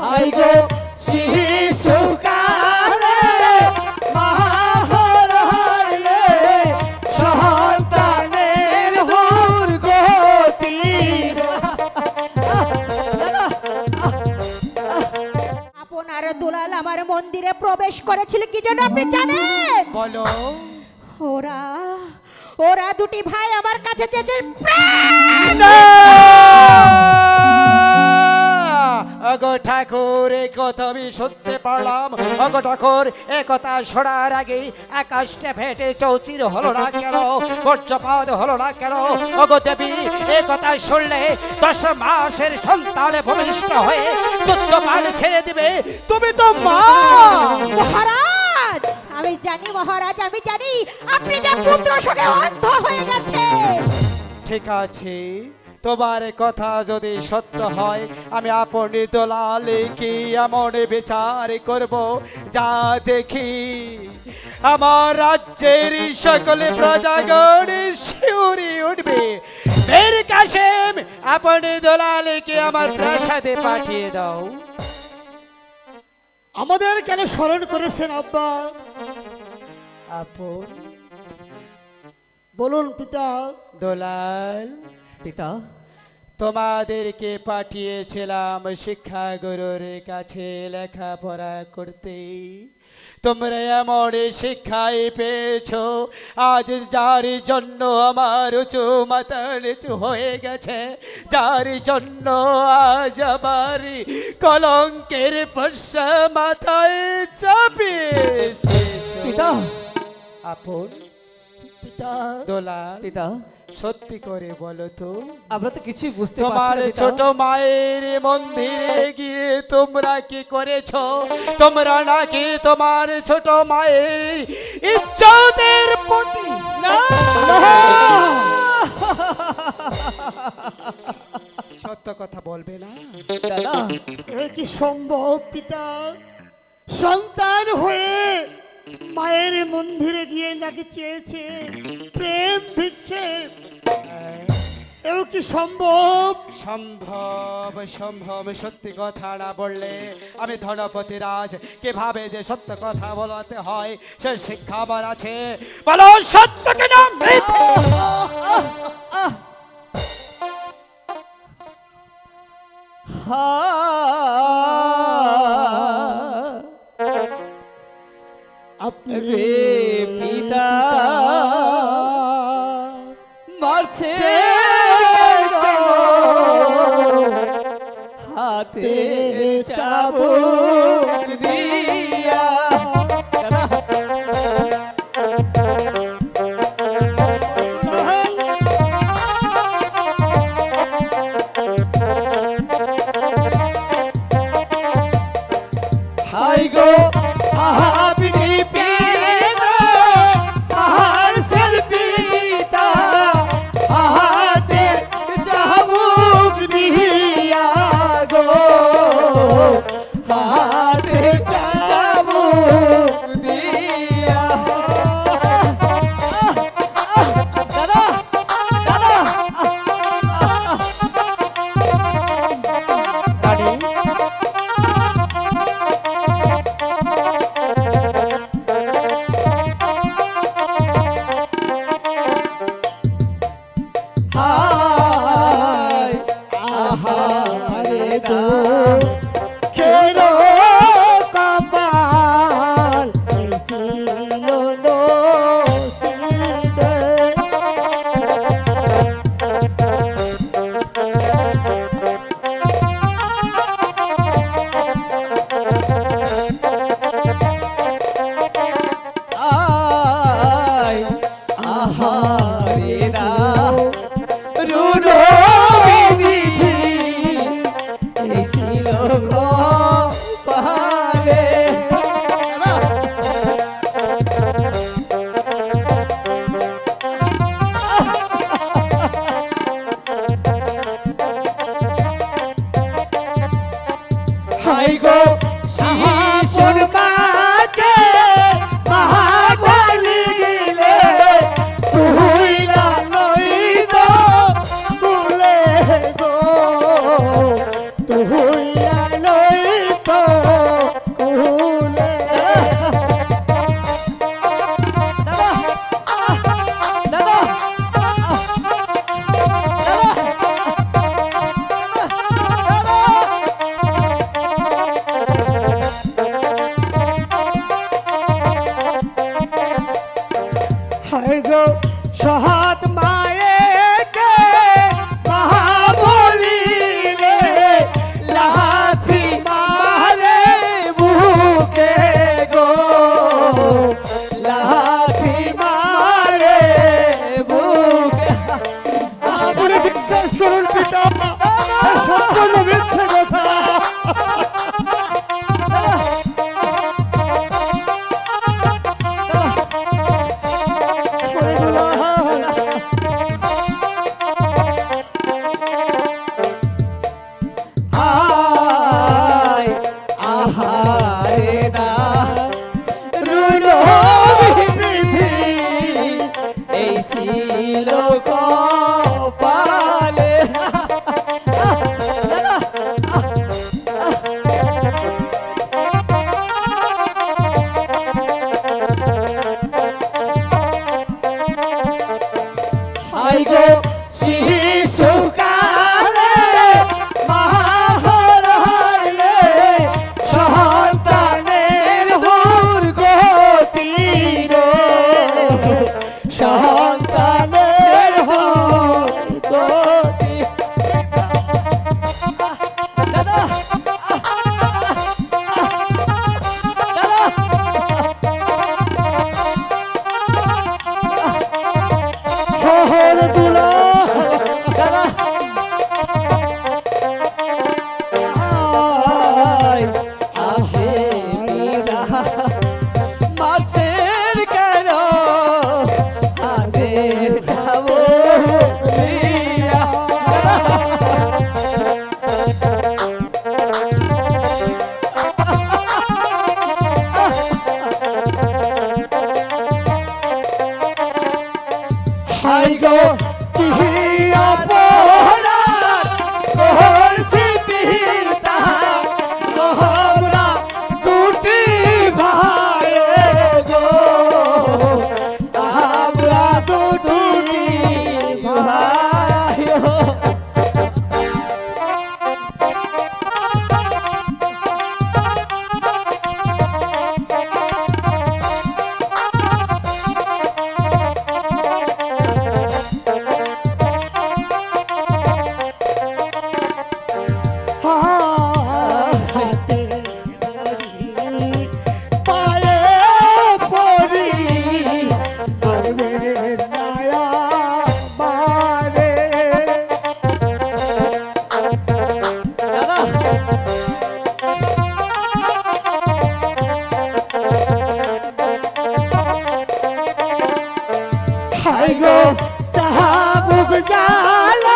High গো শিশুকালে মহাহরণে সন্তানের হুর গতি। আপনার দুলাল আমার মন্দিরে প্রবেশ করেছিল কি জন্য আপনি জানেন? বলো। ওরা ওরা দুটি ভাই আমার কাছে চেয়েছে অগো ঠাকুর এ কথা আমি শুনতে পারলাম। অগো ঠাকুর এ কথা শোনার আগে আকাশটা ফেটে চৌচির হলো না কেন, বজ্রপাত হলো না কেন? অগো দেবী এ কথা শুনলে 10 মাসের সন্তান ভূমিষ্ঠ হয়ে দুধপান ছেড়ে দিবে। তুমি তো মা। মহারাজ আমি জানি, মহারাজ আমি জানি আপনি যে পুত্র শোকে অন্ধ হয়ে গেছেন। ঠিক আছে, তোমার কথা যদি সত্য হয় আমি আপনি দোলালে কি এমন বিচার করব যা দেখি আমার রাজ্যের সকলে প্রজাগণ শিউরে উঠবে। বীর কাসেম আপনি দোলালেকে আমার প্রাসাদে পাঠিয়ে দাও। আমাদের কেন স্মরণ করেছেন আব্বা? আপন বলুন পিতা। দোলাল পিতা, তোমাদেরকে পাঠিয়েছিলাম শিক্ষা গুরুর কাছে লেখাপড়া করতে। তোমরা এমন শিক্ষাই পেয়েছো আজ যার জন্য আমার উঁচু মাথা নিচু হয়ে গেছে, যার জন্য আজ আমার কলঙ্কের পর্ষা মাথায় চাপিয়েছে। পিতা, আপন পিতা। দোলাল পিতা, সত্যি করে বলো তো, আমরা তো কিছুই বুঝতে তোমার পারছি না পিতা। ছোট মায়ের মন্দিরে গিয়ে তোমরা কি করেছো? তোমরা নাকি তোমার ছোট মায়ের ইজ্জতের প্রতি সত্য কথা বলবে না? দাদা, এ কি সম্ভব পিতা? সন্তান হয়ে মায়ের মন্দিরে গিয়ে নাকি চেয়েছে প্রেম ভিক্ষে? এও কি সম্ভব? সম্ভব সম্ভব। সত্যি কথা না বললে আমি ধনপতি রাজ কিভাবে যে সত্য কথা বলাতে হয় সে শিক্ষা আমার আছে। বলো সত্য কিনা মিথ্যে? আপনি রে পিতা মারছে হাতে চাবুক দিয়া। হাই গো আপনি পিতা আহার সেল পিতা আহাতে চাবুক নিয়া গো হাতে চাবুক দিয়া। দাদা, দাদা, রানী হায় আহারে দা খেলো কপাল ছিল নসিবে। আয় আহারে দা রুনো বিধি এসিল কপালে। হাই গো শিশুর মাঝে মহাবলী গিলে তুই লালই দো তুলে গো, তুই লালই হাতে ধরি, পায়ে পড়ি, মারবে নায়া মারে। দাদা হাই গো চাহা বুক জ্বালা